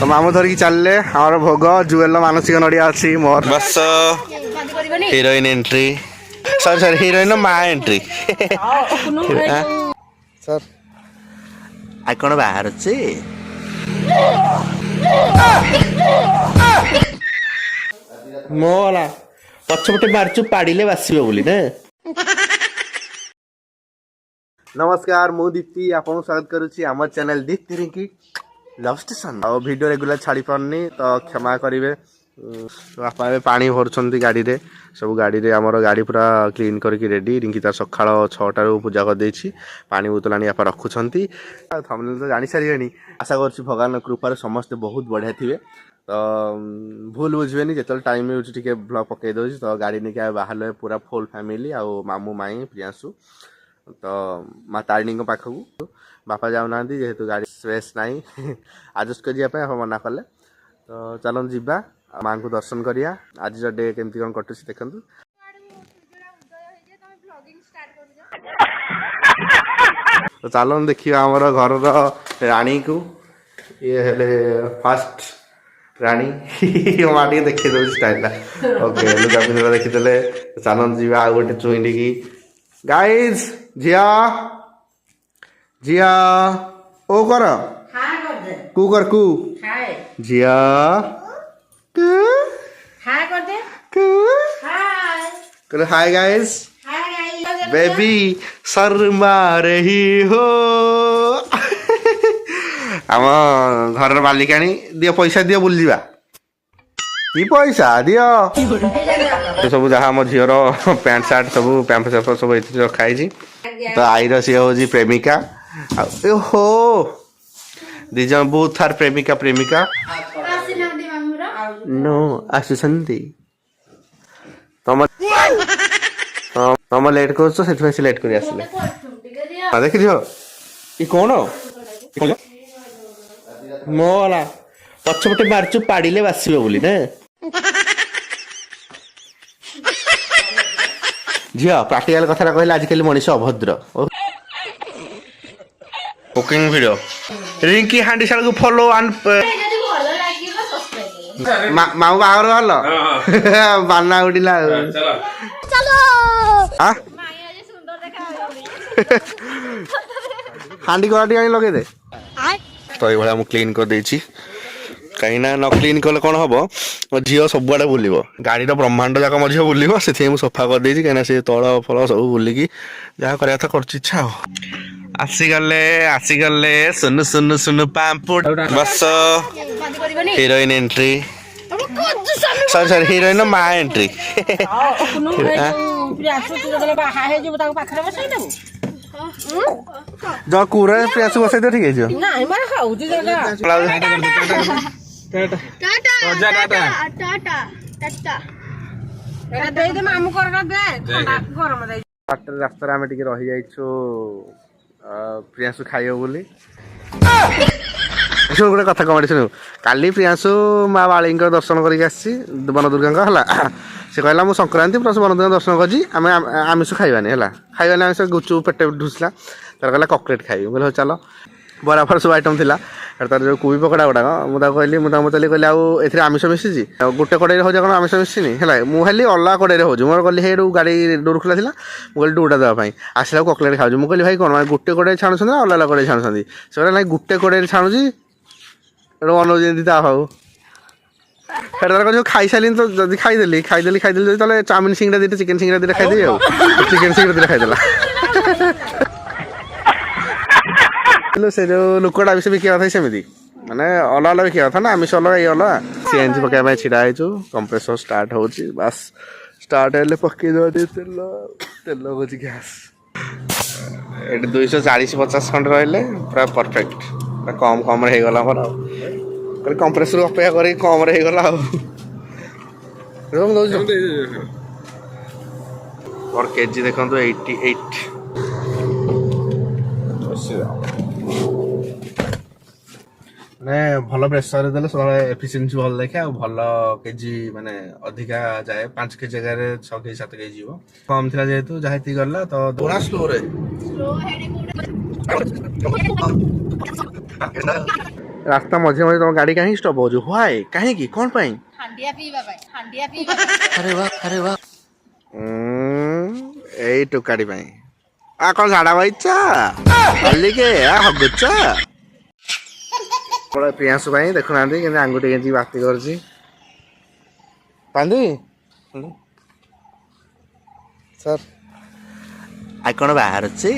तो मामू धरिकी चलले हमार भोग जुएल मानसिक नड़िया अच्छी मोर बस heroine entry sorry sorry heroine माँ एंट्री सर आई कौन बाहर अच्छे मोला पछपटे मारचु पाड़िले बासिबे बोली ना नमस्कार मु दीप्ति आपन स्वागत करुच्ची आम channel Deepti Rinki love station और वीडियो रेगुलर छाड़ी पारनी तो क्षमा करेंगे बापा पानी भरुंच गाड़ी रे सब गाड़ी रे आमर गाड़ी पूरा क्लीन करके रेडी रिंकी तार सकाळ 6टार पूजा कर देछि पानी बोतल आनी आपा रखुछंती थंबनेल तो जानि सारिबेनी आशा करछि भगवान कृपा समस्त बहुत बढ़िया थिबे तो भूल बुझबेनी जेतल टाइम होछि टिके ब्लॉग पकई दोछि तो गाड़ी निके बाहर पूरा फुल फैमिली आ मामू माई प्रियांशु तो माँ तारिणी पाखक बापा जाऊना जेहेतु गाड़ी स्पेस नहीं आडजस्ट कर मना कले तो चलन जीवा माँ को दर्शन करिया आज डे केमती कौन कटुच देखु तो चलन देखिए आमर घर राणी को ये हेले फास्ट राणी माँ टे देखी दे स्टाइल ओके लुगा पिंधा देखीदे चलन जीवा आ गोटे चुईंडी की गाइज जिया जिया ओ कर कू कर कू जिया कर हाय गाइज बेबी शर्मा रही हो आम घर मालिकाणी दियो पैसा दियो बुल जावा की पैसा दियो सब जहाँ आम झीर पैंट सार्ट सब पैंट सार्ट सब ये रखाई तो आईर सी हूँ प्रेमिका हो दिज बहुत थार प्रेमिका प्रेमिका नो आसुंती तुम तुम लेट कर लेट कर देख दियो ये कौन मोला पछपटे मारचु पाड़िले बासिबे बोली ना झिया प्राक्टिकल कथा कहले आजिकल मनीष अभद्र कुकिंग वीडियो रिंकी हांडीशाल को फॉलो एंड माऊ बागर गल बाना उडिला चलो हां हांडी कोटी आनी लगे दे तो ये भाया मु क्लीन कर देछि कहीं ना न क्लीन कले कौन हम झील सबुआड़े बुल गाड़ी ब्रह्मांड जाक मो झील बुल से मुफा कर देछि कहीं से तल फल सब बुलिकी जहाँ कर इच्छा हो आसीगले सुनु सुनु सुनु पाम्पुट बस heroine entry sorry sorry heroine माँ एंट्री जो कूरे प्रियांशु बसई दे ठीक है रास्ता आम टे रही जाइछु प्रियांशु खाइब बोली गोटे कथा कमेडी शुणु काली प्रियांशु माँ बाली दर्शन करके आसी वन दुर्गा है से कहला मु संक्रांति प्लस वन दुर्गा दर्शन कर आमिष खाइबानी है खाइबानी आमिष गुचु पेटे ढुसला तर कहला ककलेट खाइबी बोले चल बराबर सब आइटम थिला तार जो कोबी पकड़ा गुड़ाक मुझे कहली मुझे पचारि कहली आउ आमिष मिसी गोटे कड़े हो कौन आमिष मिसिनी है मुझे अलग कड़े हो मोर कहली हे गाड़ी डोर खुला था मुझे डोटा देवाई आसला ककलेट खाऊ मुझे भाई कौन गोटे कड़े छाणुं अलग अलग कड़े छाणुं से ना गोटे कड़े छाणुची अनौती ता भाव जो खाई सारे तो जब खाईदेली चाउमिन सिंगड़ा दीटा चिकेन सिंगड़ा दीटा खाईदेवी चिकेन सिंगड़ा दीटा खाईदेला से जो लोकटा भी बिका था सेमती माने अलग अलग बिका था ना आमिष अलग ये अलग सीएनजी पकड़ा छिड़ा हो कंप्रेसर स्टार्ट हो बस स्टार्ट हेल्ले पकई दे तेल तेल हूँ गैस ये 240-50 खंड रही पूरा परफेक्ट कम कम गला मोर कंप्रेसर अपेक्षा कर कम गला और केजी देखो 88 मैंने भल प्रेसर देले सब एफिशिएंसी भल देखे आ भल केजी माने अधिका जाए 5 केजी जगह 6 केजी 7 केजी जीवो कम थिला जेहेतु जाहेती गला तो थोड़ा स्लो रे रास्ता मझे मझे तुम गाड़ी कहीं स्टॉप हो व्हाई कहीं की कौन पाई अरे वाह एई टुकाड़ी पाई आ कौन झाड़ा बैठा अल्ली के हगुच प्रियांशु भाई देखुना आंगुठी केंची बाती करची पांदी सर आ कौन बाहर अच्छे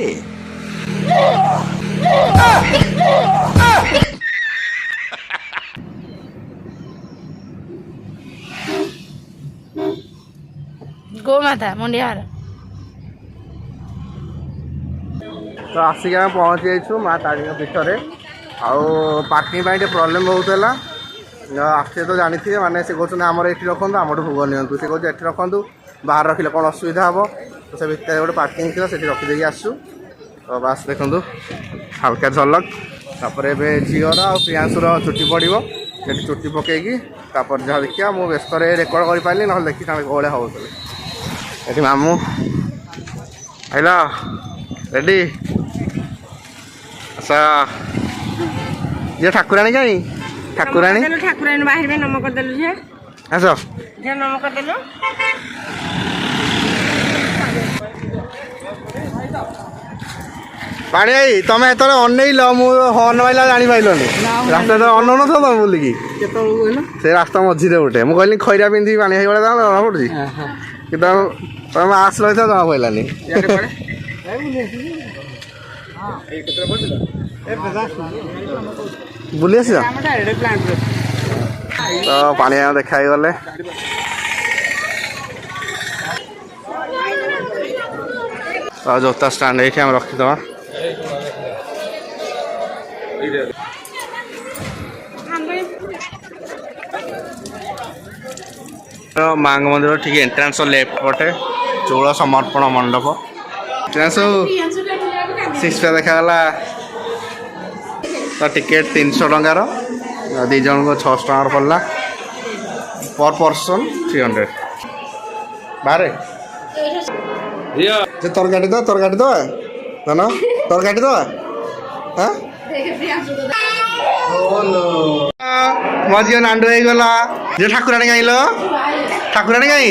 गोमाता मुंडिया तो आसिक आम पहुँची जाइछु माँ तारी पीठरे आउ पार्किंग प्रोब्लेम बहुत है आसे तो जानी थे माने से कहते आमर ये रखु आम भोग नियंतु से कहते ये रखु बाहर रखिले कौन असुविधा हम तो से भितर गोटे पार्किंग थी से रखीदे आसु तो बास देखु हल्का झलक तापर झीवर आ प्रियांशुर चुटी पड़ो से चुटी पकईकी जहाँ देखिए मुझे व्यस्त रेकर्ड कर पारि ना देखी कौड़े हो ये मामू आइल रेडी अच्छा ये ठाकुराणी कहीं ठाकुराणी ठाकुराणी बाहर में नम करदेलु जे आस जे नम करदेलु पानी आई तुम एत अनल हर्न माइला जानी पाइलनि रास्ता तो अनौन तुम बोलिकी से रास्ता मझे गोटे मुझे कहली खैरा पिंधि पानी गला जना पड़ी कि तुम आस रही जमा पाइलानी बुली आस तो पानी देखा गले जोता स्टाण्ड ये रखीद माँ मंदिर ठीक एंट्रांस लेफ्ट पटे चौल समर्पण मंडप सिक्स देखागला तो टिकेट 300 टंकार दी जन को 600 टंकार पड़ला पर पर्सन 300 बाहर तरकारी दो ना तरकारी दो मझे नांडू हो गला जे ठाकुराणी गाइल ठाकुराणी गाई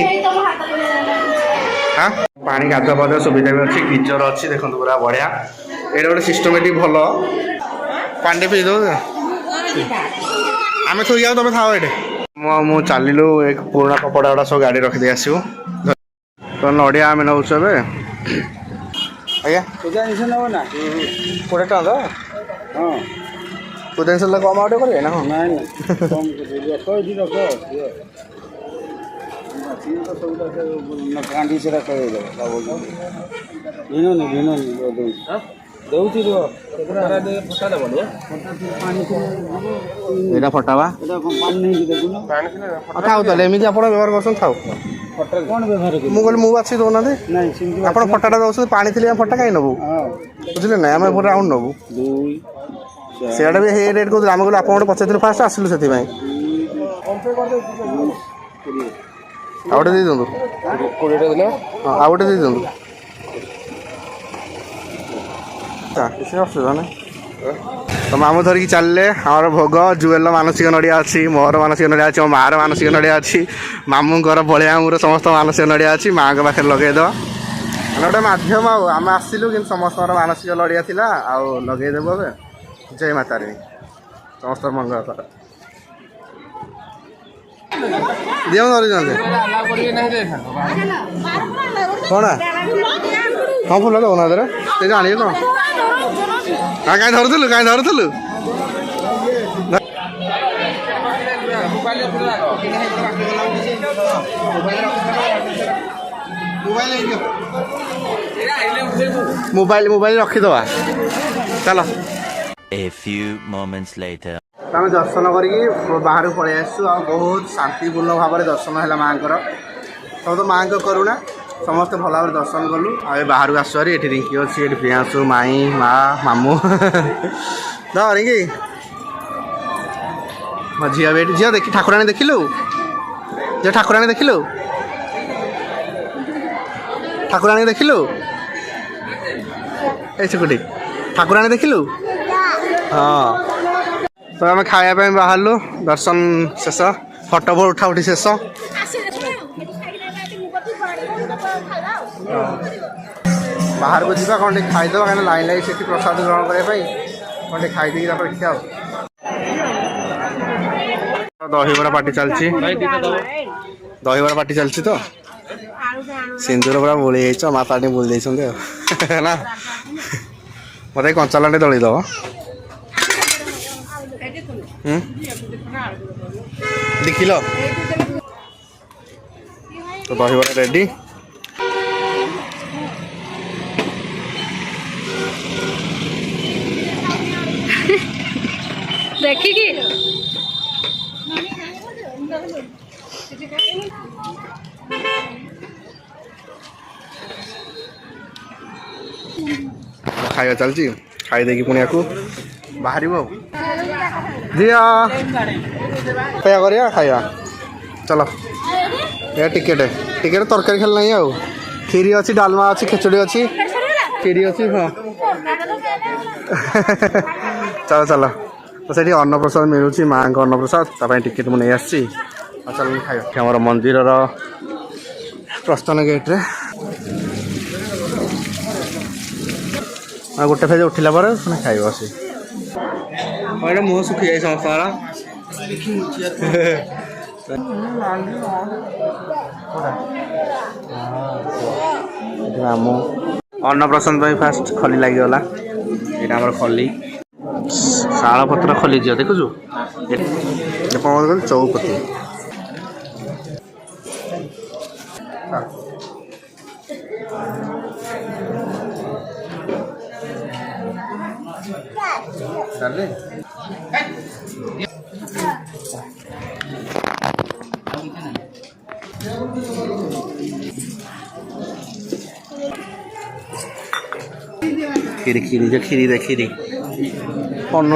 हाँ पानी गाधुआ पाधुआ सुविधा भी अच्छी गिजर अच्छी देखो पूरा बढ़िया ये गोटे सिस्टमेटिक भल पानी पी दो आम थोड़ी जाओ तुम था ये मु चलू एक पुराना कपड़ा गुड़ा सब गाड़ी रखिदे आसू तो नड़िया आम नौ आज्ञा पूजा जिन नब ना 20 टका तो हाँ पूजा जिन कम आउट करेंगे ना हाँ यहाँ फटावा था एमती आप व्यवहार कर मुझे मुझे दौना आप फटाटा दौर पानी थी फटा कहीं नबू बुझे ना आम राउंड नबू सीआडे भी रेट कहते आम कहूँ आप पचार फास्ट आसलु से आउटे दे दिंतु आउटे दे दिंतु किसी असुविधा ना तो मामू धरिकी चलले हमार भोग जुएल मानसिक नड़िया अच्छी मोर मानसिक नड़िया अच्छी मार मानसिक नड़िया अच्छी मामूर बलियामूर समस्त मानसिक नड़िया अच्छी माँ के पाखे लगेद गोटे मध्यम आम आसलु कि समस्त मानसिक नड़िया था लगेदेव ए जय माता रे समस्त मंगल कर दियो धरी कौन हाँ फुल दौना दे जान तो हाँ कहीं धरुलु मोबाइल रखीदवा चल A few moments later. आम दर्शन करके बाहर पलि आसु बहुत शांतिपूर्ण भाव में दर्शन है माँ सब तो माँ करुणा समस्त भल भाव दर्शन कलु आ बाहर आसुरी ये रिंकी अच्छी ये प्रियांशु माई माँ मामू रिंकी झील भी झील देखी ठाकुराणी देखिलु झील ठाकुराणी देखिलु ठाकुराणी देखिलु ए सुकुटी ठाकुराणी देखिलु हाँ तो ତ ଆମେ ଖାଇବା ପାଇଁ ବାହାରିଲୁ ଦର୍ଶନ ଶେଷ ଫଟୋ ଉଠା ଉଠି ଶେଷ ବାହାରକୁ ଯିବା କ'ଣ ଟିକେ ଖାଇଦେବା କାହିଁକିନା ଲାଇନ୍ ଲାଗି ସେଠି ପ୍ରସାଦ ଗ୍ରହଣ କରିବା ପାଇଁ କ'ଣ ଟିକେ ଖାଇଦେଇକି ତାପରେ ଦେଖିବା ଆଉ ଦହିବରା ପାଟି ଚାଲିଛି ଦହିବରା ପାଟି ଚାଲିଛି ତ ସିନ୍ଦୁର ପୁରା ବୋଳି ଯାଇଛ ମାତା ଟିକେ ବୋଳି ଦେଇଛନ୍ତି ଆଉ ନା ମୋତେ କଞ୍ଚା ଲଙ୍କା ଦଳି ଦେବ ଦେଖିଲ ତ ଦହିବରା ରେଡି ଦେଖିକି ଖାଇବା ଚାଲିଛି ଖାଇ ଦେଇକି ପୁଣି ଆକୁ ବାହାରିବ ଆଉ ଦିଅ ଖାଇବା କରିବା ଖାଇବା ଚାଲ ଏ ଟିକେଟ ତରକାରୀ ଖାଲି ନାହିଁ ଆଉ କ୍ଷୀରି ଅଛି ଡାଲମା ଅଛି ଖେଚୁଡ଼ି ଅଛି କ୍ଷୀରି ଅଛି ହଁ ଚାଲ ଚାଲ ତ ସେଠି ଅନ୍ନପ୍ରସାଦ ମିଳୁଛି ମାଆଙ୍କ ଅନ୍ନପ୍ରସାଦ ତା ପାଇଁ ଟିକେଟ ମୁଁ ନେଇ ଆସିଛି ଆଉ ଚାଲ ଖାଇବା ଆମର ମନ୍ଦିରର ପ୍ରସ୍ଥାନ ଗେଟ୍ରେ ଆଉ ଗୋଟେ ଫେଜ ଉଠିଲା ପରେ ପୁଣି ଖାଇବ ସେ ଏଇଟା ମୁହଁ ଶୁଖି ଯାଇ ସମସ୍ତଙ୍କର ଆମ ଅନ୍ନପ୍ରସନ୍ନ ପାଇଁ ଫାଷ୍ଟ ଖଲି ଲାଗିଗଲା ଏଇଟା ଆମର ଖଲି ଶାଳ ପତ୍ର ଖଲିଯିବ ଦେଖୁଛୁ କ'ଣ ଚଉପତି ଚାଲେ କ୍ଷୀରି କ୍ଷୀରି ଯେ କ୍ଷୀରି ଦେ କ୍ଷୀରି ଅନ୍ନ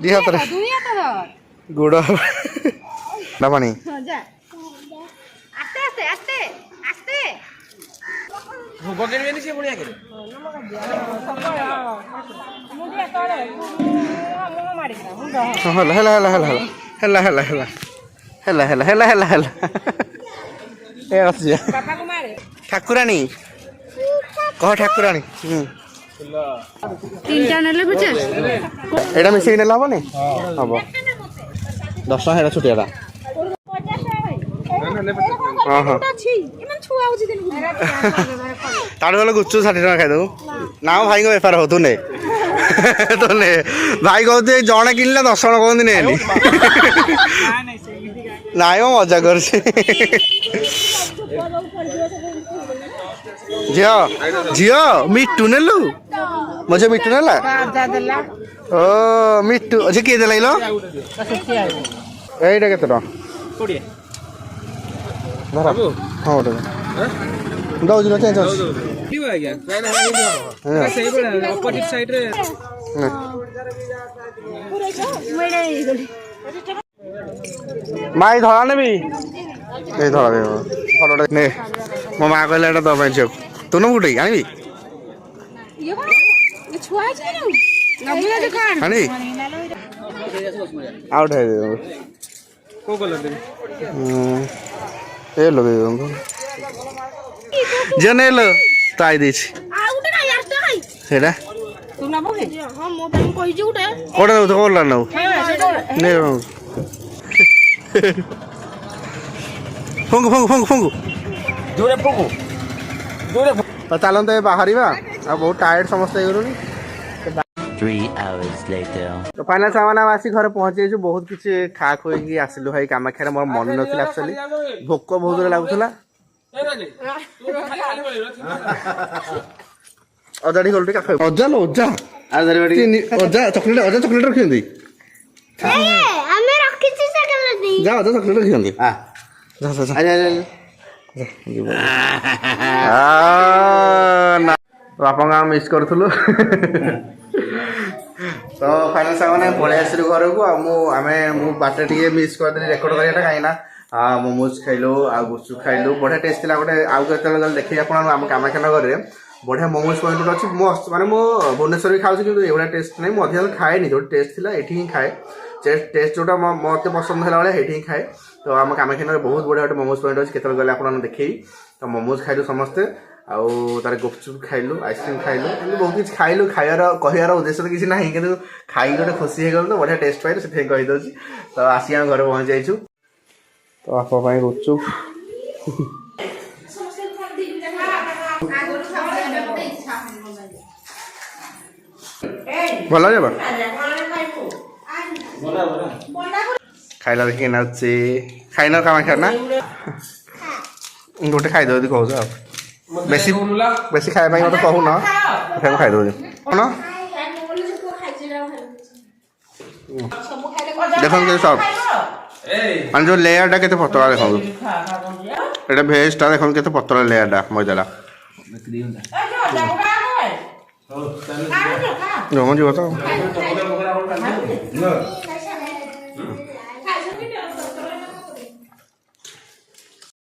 ଦି ହାତରେ ଗୁଡ଼ ପାଣି ହେଲା ହେଲା ହେଲା ହେଲା ହେଲା ହେଲା ହେଲା ହେଲା ହେଲା ହେଲା ହେଲା ହେଲା ଏ ଅଛି ଠାକୁରାଣୀ କହ ଠାକୁରାଣୀ ଏଇଟା ମିଶେଇକି ନେଲେ ହବନି ହବ 10 ଟଙ୍କା ହେଲା ଛୋଟିଆଟା ହଁ ହଁ ତାଠୁ ଗଲେ ଗୁଚୁ 60 ଟଙ୍କା ଖାଇଦେବୁ ନା ଭାଇଙ୍କ ବେପାର ହଉ ତୁ ନେ ତୁ ନେ ଭାଇ କହୁଛି ଜଣେ କିଣିଲେ 10 ଜଣ କହନ୍ତି ନେଲି ନାଇଁ ମୁଁ ମଜା କରୁଛି ଝିଅ ଝିଅ ମିଟୁ ନେଲୁ ମୋ ଝିଅ ମିଟୁ ନେଲା ଓ ମିଟୁ ଝିଅ କିଏ ଦେଲା ଏଇଟା କେତେ ଟଙ୍କା ଧର ହଁ ଗୋଟେ ଦଉଛି ନା ଚେଞ୍ଜ ଅଛି ମାଇ ଧଳା ନେବି ଏଇ ଧଳା ଫଟୋଟା ନେ ମୋ ମା କହିଲା ଏଇଟା ଦବା ପାଇଁ ଝିଅକୁ ତୁ ନବୁ ଗୋଟେ ଆଣିବି ଆଣିବି ଆଉ ଗୋଟେ ଏ ଲଗେଇ ଦିଅନ୍ତୁ ଝିଅ ନେଲ ତ ଆଇ ଦେଇଛି ସେଇଟା କୋଉଟା ନେବୁ କୋଉଟା ନେବୁ ନେ ଫୁଙ୍ଗୁ ଫୁଙ୍ଗୁ ଫୁଙ୍ଗୁ ଫୁଙ୍ଗୁ ତ ଚାଲନ୍ତୁ ବାହାରିବା ଆଉ ବହୁତ ଟାୟାର୍ଡ ସମସ୍ତେ ହେଇଗଲୁଣି 3 hours later. ତ ଫାଇନାଲ ସାମାନ ଆମେ ଆସି ଘରେ ପହଞ୍ଚି ଯାଇଛୁ ବହୁତ କିଛି ଖା ଖୋଇକି ଆସିଲୁ ଭାଇ କାମାକ୍ଷାରେ ମୋର ମନେ ନଥିଲା ଆକ୍ଚୁଆଲି ଭୋକ ବହୁତ ଜୋରେ ଲାଗୁଥିଲା ଅଜାଡ଼ି ଗଲୁ ଟିକେ କାଖ ଅଜା ଲୋ ଅଜା ଅଜା ଚକୋଲେଟ ରଖିଛନ୍ତି ଯା ଅଜା ଚକୋଲେଟ ରଖିଛନ୍ତି ବାପାଙ୍କୁ ଆମେ ମିସ୍ କରୁଥିଲୁ ତ ଫାଇନାଲ ସାଙ୍ଗମାନେ ପଳେଇ ଆସିଲୁ ଘରକୁ ଆଉ ମୁଁ ବାଟରେ ଟିକେ ମିସ୍ କରିଦେଲି ରେକର୍ଡ କରିବାଟା କାହିଁକିନା ମୋମୋଜ ଖାଇଲୁ ଆଉ ଗୁପଚୁପ ଖାଇଲୁ ବଢ଼ିଆ ଟେଷ୍ଟ ଥିଲା ଗୋଟେ ଆଉ କେତେବେଳେ ଗଲେ ଦେଖିବି ଆପଣ ଆମ କାମାକ୍ଷାନଗରରେ बढ़िया मोमोज पॉइंट गोटे अच्छी मस्त माने मो भुवनेश्वर भी खाऊँ कि एवढा टेस्ट नहीं मुझे अधिक खाएनि जो टेस्ट थी ये ही खाए टेस्ट जोटा मत पसंद है भाई ये खाए तो आम कामाख्या बहुत बढ़िया गोटे मोमोज पॉइंट अच्छे केतल गले आपको देखी तो मोमोज खाइलु समस्ते आउ तार गुपचुप खाइलु आइसक्रीम खाइलु एमती बहुत किसी खाइलु खाइबार कहबार उद्देश्य तो किसी ना कि खाई गोटे खुशी हो तो बढ़िया टेस्ट पाइल से कहीदे तो आसिक आम घर पहुँच जाइछु तो आप गुपचुप भल जाब खाइला देखिए नाचे खाइन कामाख्या ना गोटे खाईदे यदि कह बेसी बेसी खाଇବା ପାଇଁ ମତେ କହୁନ ମୁଁ ଖାଇଦେଉଛି କଣ ଦେଖନ୍ତୁ ସବ ମାନେ ଯୋଉ ଲେୟରଟା କେତେ ପତଳା ଦେଖନ୍ତୁ ଏଇଟା ଭେଜଟା ଦେଖନ୍ତୁ କେତେ ପତଳା ଲେୟରଟା ମଇଦାଟା ଜମ ଯିବ ତ